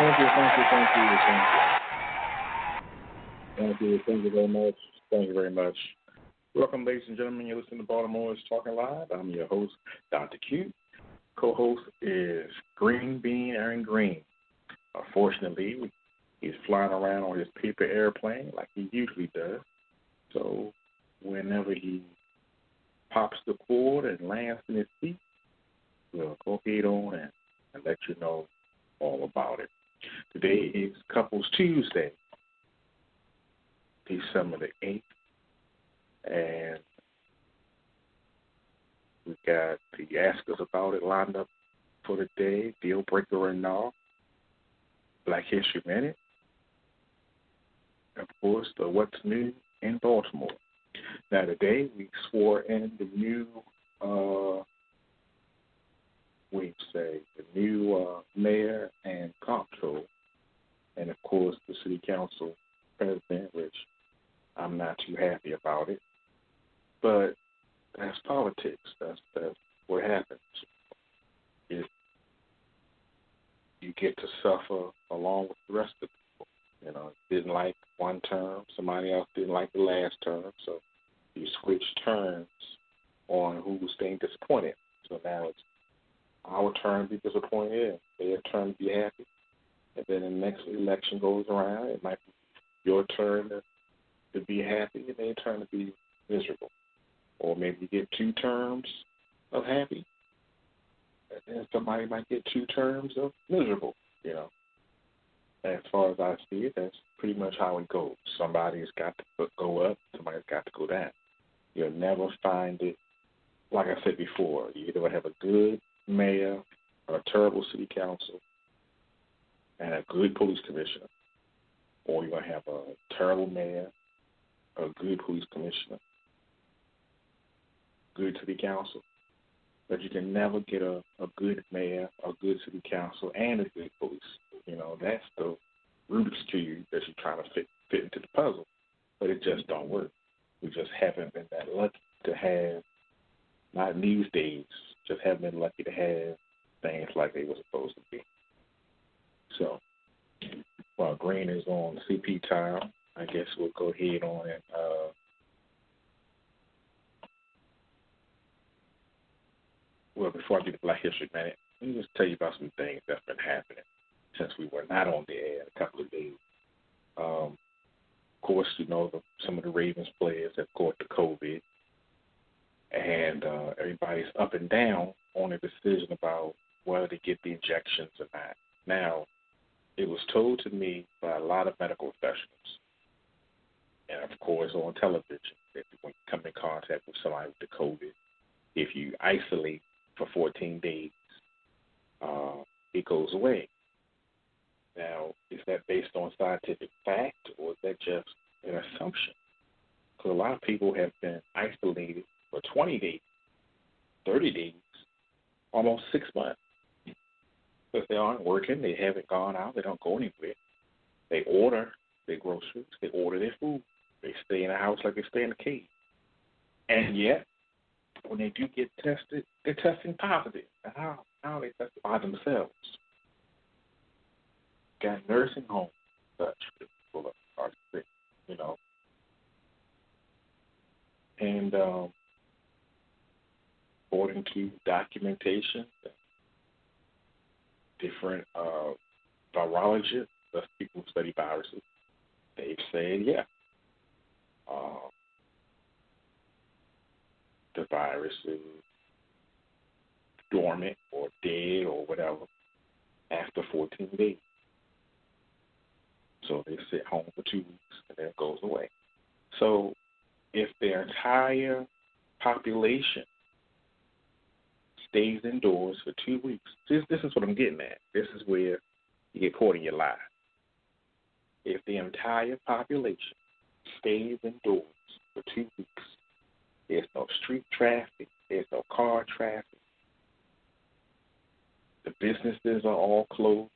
Thank you very much. Thank you very much. Welcome, ladies and gentlemen. You're listening to Baltimore's Talking Live. I'm your host, Dr. Q. Co-host is Green Bean Aaron Green. Unfortunately, he's flying around on his paper airplane like he usually does. So whenever he pops the cord and lands in his seat, we'll go ahead on and let you know all about it. Today is Couples Tuesday, December the 8th, and we got the Ask Us About It lined up for the day, Deal Breaker and all, Black History Minute, and of course, the What's New in Baltimore. Now, today we swore in the new, mayor and comptroller, and of course, the city council president, which I'm not too happy about it. But that's politics. That's what happens. You get to suffer along with the rest of the people. You know, didn't like one term, somebody else didn't like the last term, so you switch terms on who's being disappointed. So now it's our turn to be disappointed, and their turn to be happy. And then the next election goes around, it might be your turn to be happy and their turn to be miserable. Or maybe you get 2 terms of happy, and then somebody might get 2 terms of miserable, you know. As far as I see it, that's pretty much how it goes. Somebody's got to go up, somebody's got to go down. You'll never find it, like I said before, you either have a good mayor or a terrible city council and a good police commissioner, or you're going to have a terrible mayor, a good police commissioner, good city council, but you can never get a good mayor, a good city council, and a good police. You know, that's the Rubik's Cube that you're trying to fit into the puzzle, but it just don't work. We just haven't been that lucky to have, not in these days, just haven't been lucky to have things like they were supposed to be. So, while Green is on CP time, I guess we'll go ahead on and before I do the Black History Minute, let me just tell you about some things that's been happening since we were not on the air a couple of days. Of course, you know, some of the Ravens players have caught the COVID, and everybody's up and down on a decision about whether to get the injections or not. Now, it was told to me by a lot of medical professionals, and of course on television, that when you come in contact with somebody with the COVID, if you isolate for 14 days, it goes away. Now, is that based on scientific fact, or is that just an assumption? Because a lot of people have been isolated for 20 days, 30 days, almost 6 months. Because they aren't working, they haven't gone out, they don't go anywhere. They order their groceries, they order their food. They stay in the house like they stay in a cave. And yet, when they do get tested, they're testing positive. How are they tested by themselves? Got nursing homes, such people are sick, you know. And according to documentation, different virologists, that's people who study viruses, they've said, the virus is dormant or dead or whatever after 14 days. So they sit home for 2 weeks and then it goes away. So if their entire population stays indoors for 2 weeks, this is what I'm getting at. This is where you get caught in your lie. If the entire population stays indoors for 2 weeks, there's no street traffic, there's no car traffic, the businesses are all closed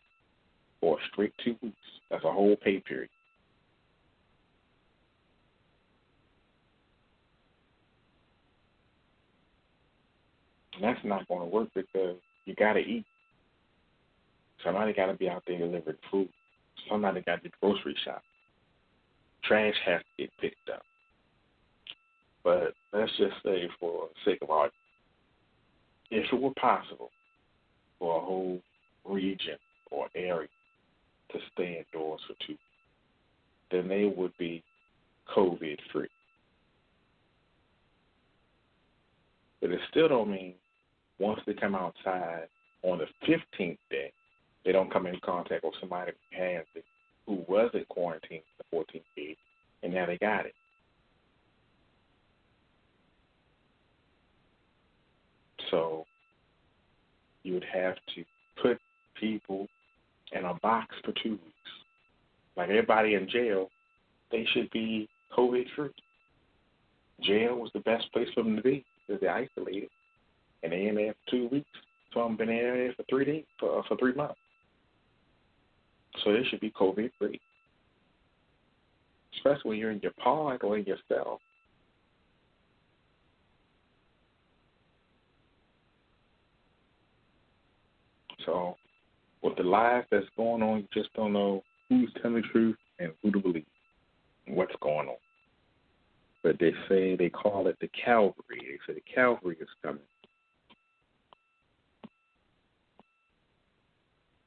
for a straight 2 weeks. That's a whole pay period. And that's not going to work because you got to eat. Somebody got to be out there delivering food. Somebody got to grocery shop. Trash has to get picked up. But let's just say, for the sake of argument, if it were possible for a whole region or area to stay indoors for 2 weeks, then they would be COVID free. But it still don't mean once they come outside on the 15th day, they don't come in contact with somebody who has it, who was at quarantine the 14th day, and now they got it. So you would have to put people in a box for 2 weeks. Like everybody in jail, they should be COVID free. Jail was the best place for them to be because they're isolated, and they're in there for 2 weeks. Some of them been in there for 3 days, for 3 months. So they should be COVID free, especially when you're in your pod or in your cell. So with the lies that's going on, you just don't know who's telling the truth and who to believe and what's going on. But they say they call it the cavalry. They say the cavalry is coming.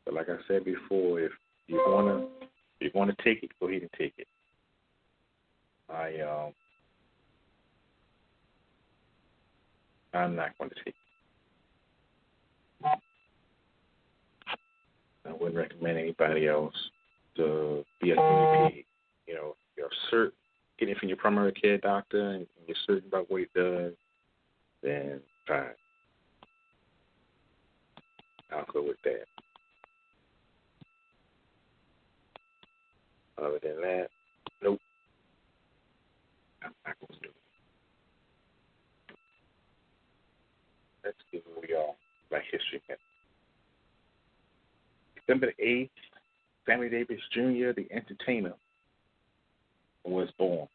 But like I said before, if you wanna take it, go ahead and take it. I'm not going to take it. I wouldn't recommend anybody else to be a guinea pig. You know, you're certain, get it from your primary care doctor and you're certain about what it does, then fine. I'll go with that. Other than that, nope. I'm not going to do it. Let's see who we are. Black History Month. December the 8th, Sammy Davis Jr., the entertainer, was born.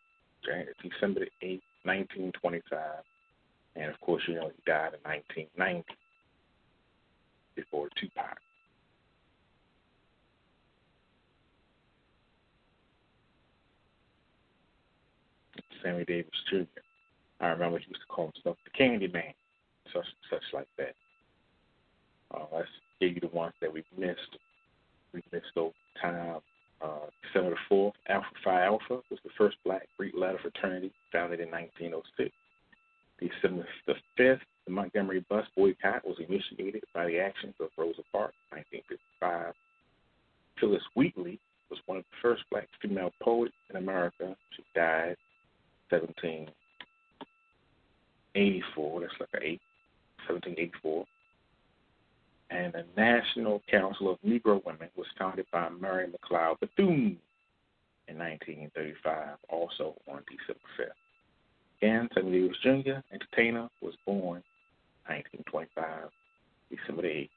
Okay? December the 8th, 1925. And, of course, you know, he died in 1990 before Tupac. Sammy Davis Jr. I remember he used to call himself the Candy Man, such like that. Let's give you the ones that we missed. We missed over time. December the 4th, Alpha Phi Alpha was the first black Greek letter fraternity founded in 1906. December the 5th, the Montgomery bus boycott was initiated by the actions of Rosa Parks in 1955. Phyllis Wheatley was one of the first black female poets in America. She died 1784. That's like an 1784. And the National Council of Negro Women was founded by Mary McLeod Bethune in 1935, also on December 5th. Again, Sammy Davis Jr., entertainer, was born 1925, December the 8th,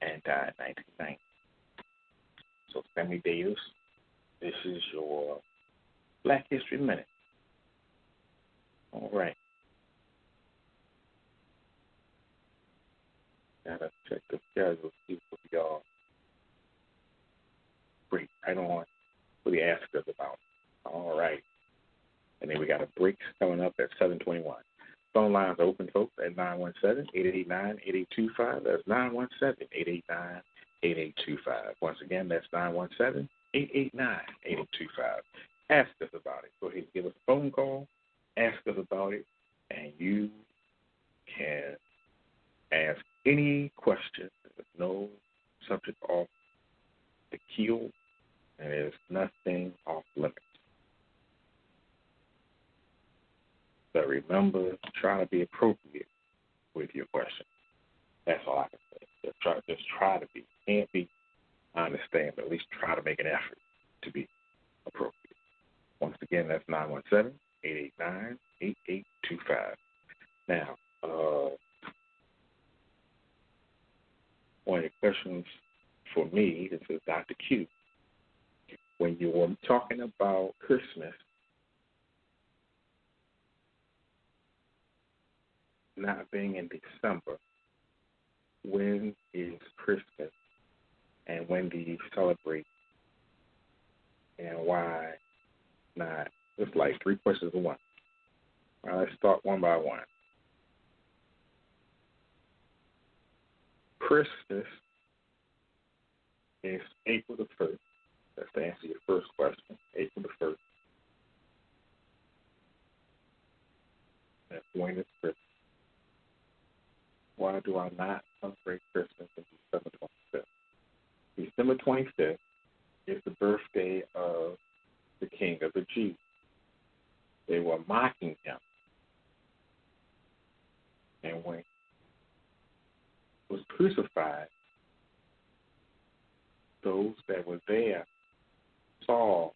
and died 1990. So, Sammy Davis, this is your Black History Minute. All right. Gotta check the schedule, see what we are. Break right on what he asked us about. All right. And then we got a break coming up at 7:21. Phone lines are open, folks, at 917-889-8825. That's 917-889-8825. Once again, that's 917-889-8825. Ask us about it. Go ahead and give us a phone call. Ask us about it, and you can ask any question. There's no subject off the keel, and there's nothing off limits. But remember, try to be appropriate with your question. That's all I can say. Just try to be. Can't be, I understand, but at least try to make an effort to be appropriate. Once again, that's 917-889-8825. Now, one of the questions for me, this is Dr. Q. When you were talking about Christmas not being in December, when is Christmas and when do you celebrate, and why not? It's like 3 questions in one. All right, let's start one by one. Christmas is April the 1st. That's to answer your first question. April the 1st. That's when is Christmas. Why do I not celebrate Christmas on December 25th? December 25th is the birthday of the King of the Jews. They were mocking him. And when he was crucified, those that were there saw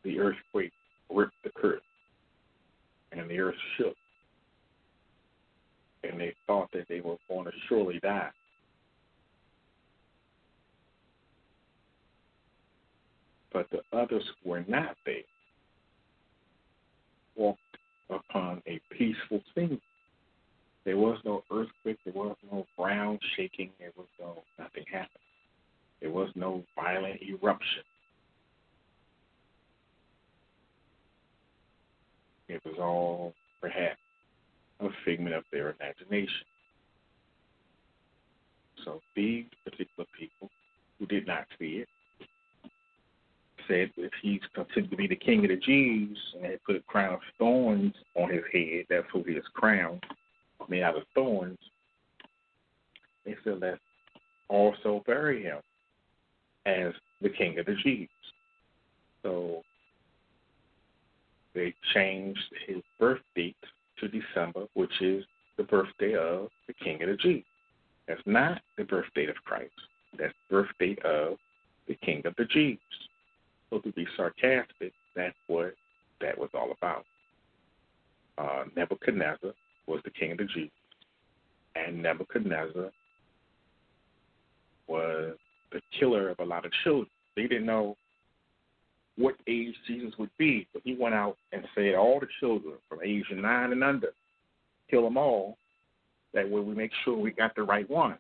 the earthquake rip the curtain, and the earth shook, and they thought that they were going to surely die. But the others who were not there walked upon a peaceful scene. There was no earthquake, there was no ground shaking, nothing happened. There was no violent eruption. It was all, perhaps, a figment of their imagination. So these particular people who did not see it said if he's considered to be the king of the Jews and they put a crown of thorns on his head, that's who his crown, made out of thorns, they said let's also bury him as the king of the Jews. So they changed his birth date to December, which is the birthday of the King of the Jews. That's not the birth date of Christ. That's the birth date of the King of the Jews. So to be sarcastic, that's what that was all about. Nebuchadnezzar was the King of the Jews, and Nebuchadnezzar was the killer of a lot of children. They didn't know what age Jesus would be, but he went out and said all the children from age 9 and under, kill them all. That way we make sure we got the right one.